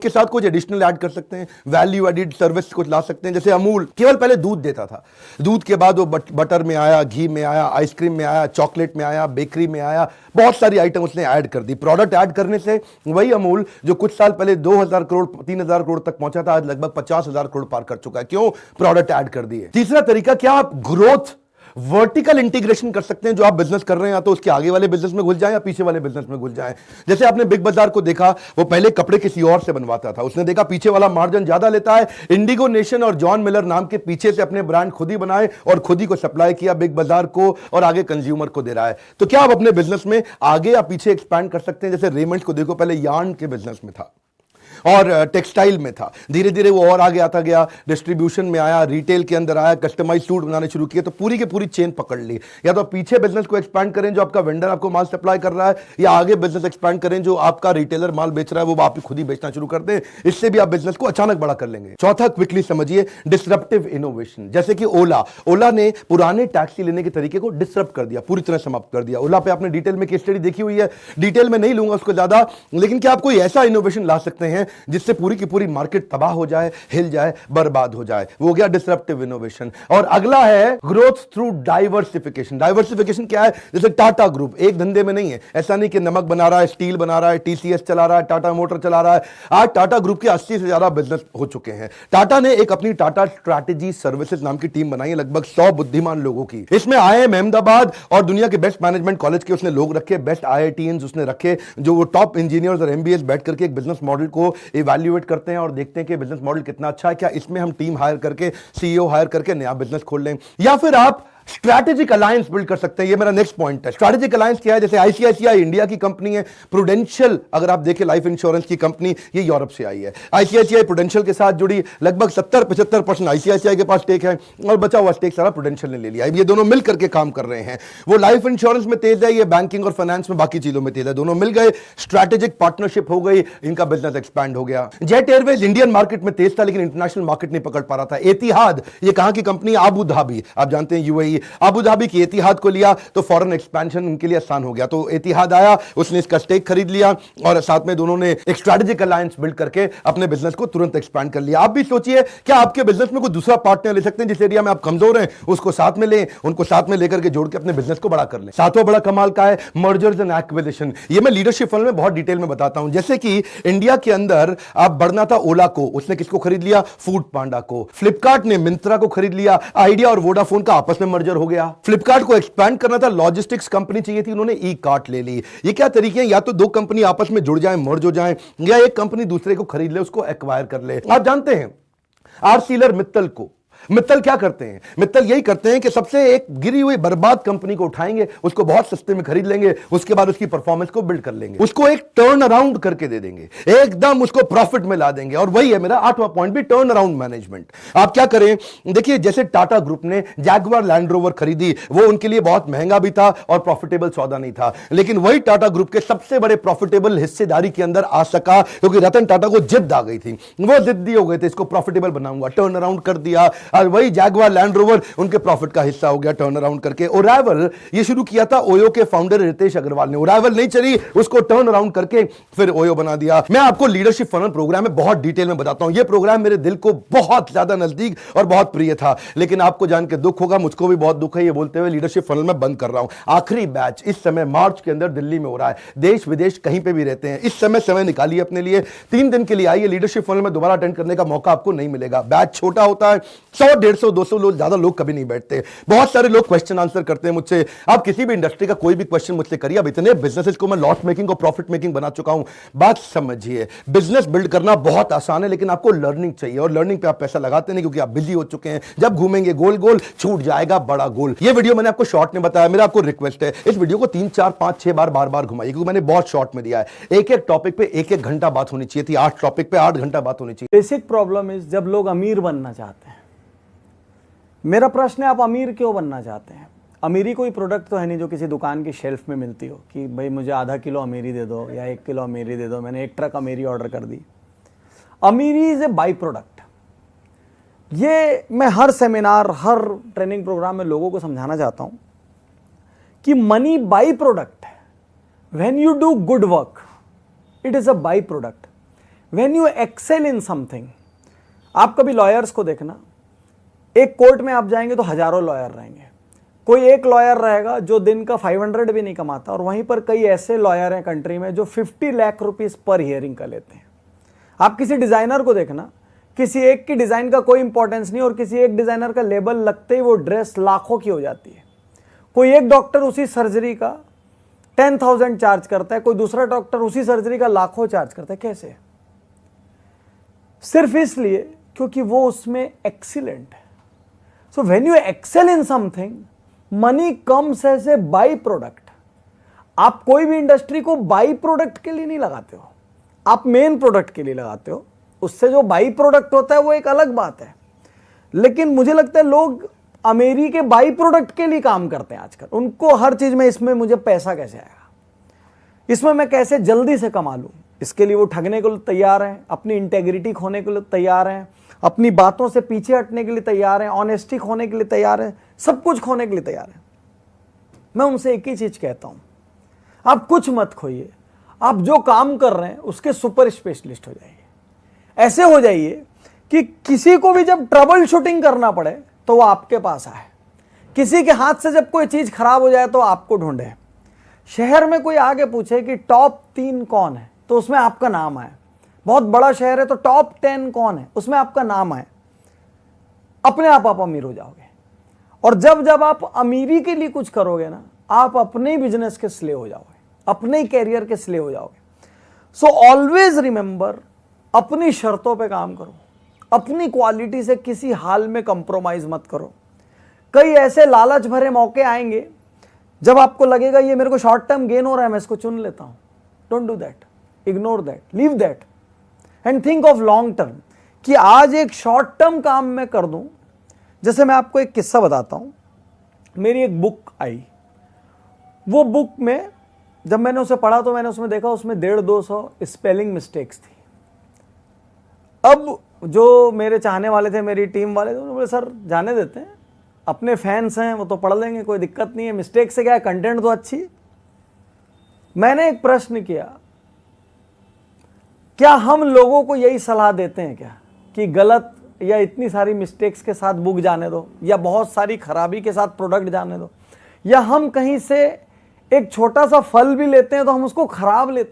के साथ कुछ एडिशनल ऐड कर सकते हैं, वैल्यू एडिड सर्विस कुछ ला सकते हैं। जैसे अमूल केवल पहले दूध देता था, दूध के बाद वो बटर में आया, घी में आया, आइसक्रीम में आया, चॉकलेट में आया, बेकरी में आया, बहुत सारी आइटम उसने ऐड कर दी। प्रोडक्ट ऐड करने से वही अमूल जो कुछ साल पहले 2000 करोड़ 3000 करोड़ तक पहुंचा था, आज लगभग 50,000 करोड़ पार कर चुका है। क्यों? प्रोडक्ट ऐड कर दिए। तीसरा तरीका, क्या आप ग्रोथ वर्टिकल इंटीग्रेशन कर सकते हैं। जो आप बिजनेस कर रहे हैं, या तो उसके आगे वाले बिजनेस में घुस जाएं या पीछे वाले बिजनेस में घुस जाएं। जैसे आपने बिग बाजार को देखा, वो पहले कपड़े किसी और से बनवाता था, उसने देखा पीछे वाला मार्जिन ज्यादा लेता है, इंडिगो नेशन और जॉन मिलर नाम के पीछे से अपने ब्रांड खुद ही बनाए और खुद ही को सप्लाई किया बिग बाजार को, और आगे कंज्यूमर को दे रहा है। तो क्या आप अपने बिजनेस में आगे या पीछे एक्सपैंड कर सकते हैं? जैसे रेमंड्स को देखो, पहले यार्न के बिजनेस में था और टेक्सटाइल में था, धीरे धीरे वो और आगे आता गया, डिस्ट्रीब्यूशन में आया, रिटेल के अंदर आया, कस्टमाइज सूट बनाने शुरू किए, तो पूरी की पूरी चेन पकड़ ली। या तो पीछे बिजनेस को एक्सपैंड करें जो आपका वेंडर आपको माल सप्लाई कर रहा है, या आगे बिजनेस एक्सपैंड करें जो आपका रिटेलर माल बेच रहा है, वो आप खुद ही बेचना शुरू कर दें। इससे भी आप बिजनेस को अचानक बड़ा कर लेंगे। चौथा, क्विकली समझिए, डिसरप्टिव इनोवेशन। जैसे कि ओला ने पुराने टैक्सी लेने के तरीके को डिसरप्ट कर दिया, पूरी तरह समाप्त कर दिया। ओला पे आपने डिटेल में केस स्टडी देखी हुई है, डिटेल में नहीं लूंगा उसको ज्यादा, लेकिन क्या आप कोई ऐसा इनोवेशन ला सकते हैं जिससे पूरी की पूरी मार्केट तबाह हो जाए, हिल जाए, बर्बाद हो जाए? वो हो गया डिसरप्टिव इनोवेशन। और अगला है ग्रोथ थ्रू डाइवर्सिफिकेशन। डाइवर्सिफिकेशन क्या है? जैसे टाटा ग्रुप एक धंधे में नहीं है, ऐसा नहीं कि नमक बना रहा है, स्टील बना रहा है, टीसीएस चला रहा है, टाटा मोटर चला रहा है। आज टाटा ग्रुप के 80 से ज्यादा बिजनेस हो चुके हैं। टाटा ने एक अपनी टाटा स्ट्रैटेजी सर्विसेज नाम की टीम बनाई है, लगभग 100 बुद्धिमान लोगों की। इसमें IIM अहमदाबाद और दुनिया के बेस्ट मैनेजमेंट कॉलेज के उसने लोग रखे, बेस्ट IITians उसने रखे, जो वो टॉप इंजीनियर्स और MBAs बैठ करके एक बिजनेस मॉडल को इवैल्यूएट करते हैं और देखते हैं कि बिजनेस मॉडल कितना अच्छा है। क्या इसमें हम टीम हायर करके, CEO हायर करके नया बिजनेस खोल लें? या फिर आप स्ट्रैटेजिक अलायंस बिल्ड कर सकते हैं। ये मेरा नेक्स्ट पॉइंट है। स्ट्रैटेजिक अलायंस क्या है? जैसे ICICI इंडिया की कंपनी है, प्रूडेंशियल अगर आप देखें लाइफ इंश्योरेंस की कंपनी, ये यूरोप से आई है। ICICI प्रूडेंशियल के साथ जुड़ी, लगभग 70-75% ICICI के पास स्टेक है और बचा हुआ स्टेक सारा प्रूडेंशियल ने ले लिया। ये दोनों मिल करके काम कर रहे हैं। वो लाइफ इंश्योरेंस में तेज है, ये बैंकिंग और फाइनेंस में, बाकी चीजों में तेज है। दोनों मिल गए, स्ट्रैटेजिक पार्टनरशिप हो गई, इनका बिजनेस एक्सपैंड हो गया। जेट एयरवेज इंडियन मार्केट में तेज था, लेकिन इंटरनेशनल मार्केट नहीं पकड़ पा रहा था। एतिहाद, ये कहां की कंपनी? अबू धाबी, आप जानते हैं UAE। अबू धाबी की एतिहाद को लिया तो फॉरेन एक्सपेंशन उनके लिए आसान हो गया। तो एतिहाद आया, उसने इसका स्टेक खरीद लिया और साथ में दोनों ने एक स्ट्रैटेजिक अलायंस बिल्ड करके अपने बिजनेस को तुरंत एक्सपैंड कर लिया। आप भी सोचिए, क्या आपके बिजनेस में कोई दूसरा पार्टनर ले सकते हैं? जिस एरिया में आप कमजोर हैं उसको साथ में लें, उनको साथ में लेकर के जोड़ के अपने बिजनेस को बड़ा कर लें। सातवां बड़ा कमाल का है मर्जर्स एंड एक्विजिशन। ये मैं लीडरशिप फंड में बहुत डिटेल में बताता हूं। जैसे कि इंडिया के अंदर आप बढ़ना था ओला को, उसने किसको खरीद लिया? फूड पांडा को। फ्लिपकार्ट ने मिंत्रा को खरीद लिया, आइडिया और वोडाफोन का आपस में मर्जर हो गया। फ्लिपकार्ट को एक्सपैंड करना था, लॉजिस्टिक्स कंपनी चाहिए थी, उन्होंने ई कार्ट ले ली। ये क्या तरीके हैं? या तो दो कंपनी आपस में जुड़ जाएं, मर्ज हो जाएं, या एक कंपनी दूसरे को खरीद ले, उसको एक्वायर कर ले। आप जानते हैं आर्सिलर मित्तल को, मित्तल क्या करते हैं? मित्तल यही करते हैं कि सबसे एक गिरी हुई बर्बाद कंपनी को उठाएंगे, उसको बहुत सस्ते में खरीद लेंगे, उसके बाद उसकी परफॉर्मेंस को बिल्ड कर लेंगे, उसको एक टर्न अराउंड करके दे देंगे, एकदम उसको प्रॉफिट में ला देंगे। और वही है मेरा 8वां पॉइंट भी, टर्न अराउंड मैनेजमेंट। आप क्या करें? देखिए, जैसे टाटा ग्रुप ने जैगुआर लैंड रोवर खरीदी, वो उनके लिए बहुत महंगा भी था और प्रॉफिटेबल सौदा नहीं था, लेकिन वही टाटा ग्रुप के सबसे बड़े प्रॉफिटेबल हिस्सेदारी के अंदर आ सका, क्योंकि रतन टाटा को जिद आ गई थी, वो जिद्दी हो गए थे, इसको प्रॉफिटेबल बनाऊंगा, टर्न अराउंड कर दिया। और वही जैगुआर लैंड रोवर उनके प्रॉफिट का हिस्सा हो गया टर्न अराउंड करके। ओरावल, ये शुरू किया था ओयो के फाउंडर रितेश अग्रवाल ने, ओरावल नहीं चली, उसको टर्न अराउंड करके फिर ओयो बना दिया। मैं आपको लीडरशिप फनल प्रोग्राम में बहुत डिटेल में बताता हूं। यह प्रोग्राम मेरे दिल को बहुत ज्यादा नजदीक और बहुत प्रिय था, लेकिन आपको जान के दुख होगा, मुझको भी बहुत दुख है ये बोलते हुए, लीडरशिप फनल में बंद कर रहा हूं। आखिरी बैच इस समय मार्च के अंदर दिल्ली में हो रहा है, देश विदेश कहीं पे भी रहते हैं, इस समय निकालिए अपने लिए, 3 दिन के लिए आइए। लीडरशिप फनल में दोबारा अटेंड करने का मौका आपको नहीं मिलेगा। बैच छोटा होता है, 100, 150, 200 लोग, ज्यादा लोग कभी नहीं बैठते। बहुत सारे लोग क्वेश्चन आंसर करते हैं मुझसे, आप किसी भी इंडस्ट्री का कोई भी क्वेश्चन मुझसे करिए। अब इतने बिजनेसेस को मैं लॉस मेकिंग और प्रॉफिट मेकिंग बना चुका हूं। बात समझिए, बिजनेस बिल्ड करना बहुत आसान है, लेकिन आपको लर्निंग चाहिए, और लर्निंग पे आप पैसा लगाते नहीं, क्योंकि आप बिजी हो चुके हैं। जब घूमेंगे गोल गोल, छूट जाएगा बड़ा गोल। ये वीडियो मैंने आपको शॉर्ट में बताया, मेरा आपको रिक्वेस्ट है, इस वीडियो को 3, 4, 5, 6 बार बार घुमाइए, क्योंकि मैंने बहुत शॉर्ट में दिया है। एक एक टॉपिक पे 1-1 घंटा बात होनी चाहिए थी, 8 टॉपिक पे 8 घंटा बात होनी चाहिए। बेसिक प्रॉब्लम इज, जब लोग अमीर बनना चाहते हैं, मेरा प्रश्न है, आप अमीर क्यों बनना चाहते हैं? अमीरी कोई प्रोडक्ट तो है नहीं जो किसी दुकान की शेल्फ में मिलती हो कि भाई मुझे आधा किलो अमीरी दे दो या 1 किलो अमीरी दे दो, मैंने 1 ट्रक अमीरी ऑर्डर कर दी। अमीरी इज ए बाई प्रोडक्ट। ये मैं हर सेमिनार, हर ट्रेनिंग प्रोग्राम में लोगों को समझाना चाहता हूं कि मनी बाई प्रोडक्ट है। When you do good work, it is a byproduct. When you excel in something, आप कभी लॉयर्स को देखना, एक कोर्ट में आप जाएंगे तो हजारों लॉयर रहेंगे, कोई एक लॉयर रहेगा जो दिन का 500 भी नहीं कमाता, और वहीं पर कई ऐसे लॉयर हैं कंट्री में जो 50 लाख रुपीस पर हियरिंग का लेते हैं। आप किसी डिजाइनर को देखना, किसी एक की डिजाइन का कोई इंपॉर्टेंस नहीं, और किसी एक डिजाइनर का लेबल लगते ही वो ड्रेस लाखों की हो जाती है। कोई एक डॉक्टर उसी सर्जरी का 10,000 चार्ज करता है, कोई दूसरा डॉक्टर उसी सर्जरी का लाखों चार्ज करता है। कैसे? सिर्फ इसलिए क्योंकि वो उसमें एक्सीलेंट है। So when you excel in something, money comes as a byproduct. आप कोई भी इंडस्ट्री को बाई प्रोडक्ट के लिए नहीं लगाते हो, आप मेन प्रोडक्ट के लिए लगाते हो। उससे जो बाई प्रोडक्ट होता है वो एक अलग बात है, लेकिन मुझे लगता है लोग अमेरी के बाई प्रोडक्ट के लिए काम करते हैं आजकल। उनको हर चीज में, इसमें मुझे पैसा कैसे आएगा, इसमें मैं कैसे जल्दी से कमा लूं, इसके लिए वो ठगने के लिए तैयार हैं, अपनी इंटेग्रिटी खोने के लिए तैयार हैं, अपनी बातों से पीछे हटने के लिए तैयार हैं, ऑनेस्टी खोने के लिए तैयार हैं, सब कुछ खोने के लिए तैयार हैं। मैं उनसे एक ही चीज कहता हूं, आप कुछ मत खोइए, आप जो काम कर रहे हैं उसके सुपर स्पेशलिस्ट हो जाइए। ऐसे हो जाइए कि किसी को भी जब ट्रबल शूटिंग करना पड़े तो वो आपके पास आए, किसी के हाथ से जब कोई चीज खराब हो जाए तो आपको ढूंढे। शहर में कोई आगे पूछे कि टॉप 3 कौन है तो उसमें आपका नाम आए। बहुत बड़ा शहर है तो टॉप 10 कौन है उसमें आपका नाम आए। अपने आप अमीर हो जाओगे। और जब जब आप अमीरी के लिए कुछ करोगे ना, आप अपने बिजनेस के स्लेव हो जाओगे, अपने कैरियर के स्लेव हो जाओगे। सो ऑलवेज रिमेंबर, अपनी शर्तों पे काम करो, अपनी क्वालिटी से किसी हाल में कंप्रोमाइज मत करो। कई ऐसे लालच भरे मौके आएंगे जब आपको लगेगा ये मेरे को शॉर्ट टर्म गेन हो रहा है, मैं इसको चुन लेता हूं। Don't do that, ignore that, leave that and think of long term, कि आज एक शॉर्ट टर्म काम मैं कर दूं। जैसे मैं आपको एक किस्सा बताता हूं, मेरी एक बुक आई, वो बुक में जब मैंने उसे पढ़ा तो मैंने उसमें देखा उसमें 150-200 स्पेलिंग मिस्टेक्स थी। अब जो मेरे चाहने वाले थे, मेरी टीम वाले थे, उन्होंने बोले सर जाने देते हैं, अपने फैंस हैं वो तो पढ़ लेंगे, कोई दिक्कत नहीं है, मिस्टेक से क्या है, कंटेंट तो अच्छी। मैंने एक प्रश्न किया, क्या हम लोगों को यही सलाह देते हैं क्या कि गलत या इतनी सारी मिस्टेक्स के साथ बुक जाने दो, या बहुत सारी खराबी के साथ प्रोडक्ट जाने दो, या हम कहीं से एक छोटा सा फल भी लेते हैं तो हम उसको खराब लेते हैं।